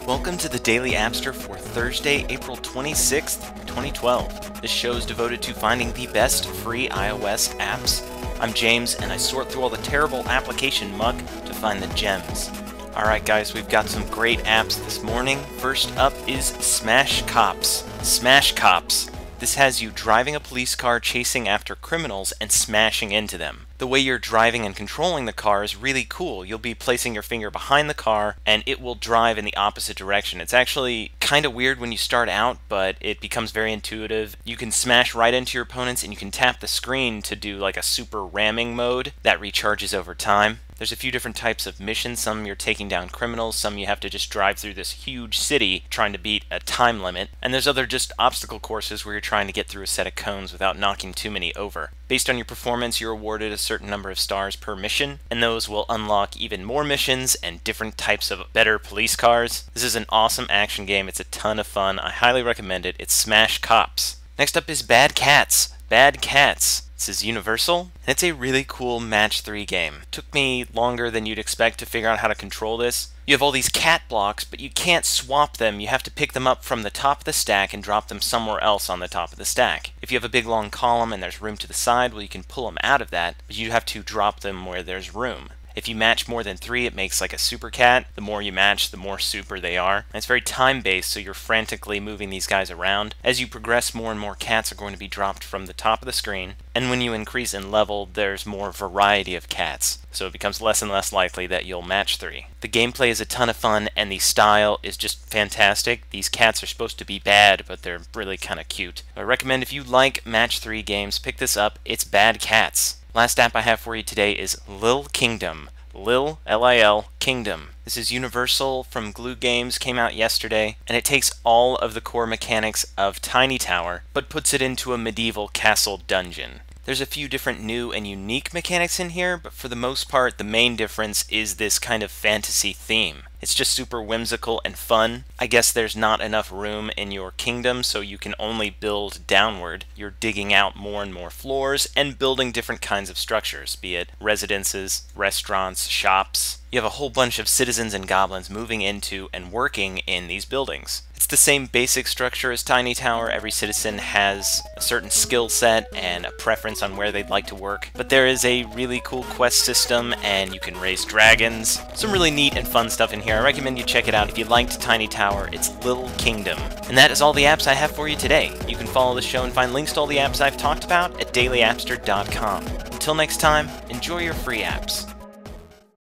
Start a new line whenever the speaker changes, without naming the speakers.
Welcome to the Daily Appster for Thursday, April 26th, 2012. This show is devoted to finding the best free iOS apps. I'm James, and I sort through all the terrible application muck to find the gems. Alright guys, we've got some great apps this morning. First up is Smash Cops. Smash Cops. This has you driving a police car chasing after criminals and smashing into them. The way you're driving and controlling the car is really cool. You'll be placing your finger behind the car and it will drive in the opposite direction. It's actually kind of weird when you start out, but it becomes very intuitive. You can smash right into your opponents and you can tap the screen to do like a super ramming mode that recharges over time. There's a few different types of missions. Some you're taking down criminals, some you have to just drive through this huge city trying to beat a time limit, and there's other just obstacle courses where you're trying to get through a set of cones without knocking too many over. Based on your performance, you're awarded a certain number of stars per mission, and those will unlock even more missions and different types of better police cars. This is an awesome action game. It's a ton of fun. I highly recommend it. It's Smash Cops. Next up is Bad Cats. Bad Cats. This is Universal, and it's a really cool match 3 game. It took me longer than you'd expect to figure out how to control this. You have all these cat blocks, but you can't swap them. You have to pick them up from the top of the stack and drop them somewhere else on the top of the stack. If you have a big long column and there's room to the side, well, you can pull them out of that, but you have to drop them where there's room. If you match more than 3, it makes like a super cat. The more you match, the more super they are. And it's very time-based, so you're frantically moving these guys around. As you progress, more and more cats are going to be dropped from the top of the screen. And when you increase in level, there's more variety of cats. So it becomes less and less likely that you'll match 3. The gameplay is a ton of fun, and the style is just fantastic. These cats are supposed to be bad, but they're really kind of cute. I recommend if you like match 3 games, pick this up. It's Bad Cats. Last app I have for you today is Lil Kingdom. Lil, L-I-L, Kingdom. This is Universal from Glue Games, came out yesterday, and it takes all of the core mechanics of Tiny Tower, but puts it into a medieval castle dungeon. There's a few different new and unique mechanics in here, but for the most part, the main difference is this kind of fantasy theme. It's just super whimsical and fun. I guess there's not enough room in your kingdom, so you can only build downward. You're digging out more and more floors and building different kinds of structures, be it residences, restaurants, shops. You have a whole bunch of citizens and goblins moving into and working in these buildings. It's the same basic structure as Tiny Tower. Every citizen has a certain skill set and a preference on where they'd like to work, but there is a really cool quest system and you can raise dragons. Some really neat and fun stuff in here. I recommend you check it out. If you liked Tiny Tower, it's Lil Kingdom. And that is all the apps I have for you today. You can follow the show and find links to all the apps I've talked about at dailyappster.com. Until next time, enjoy your free apps.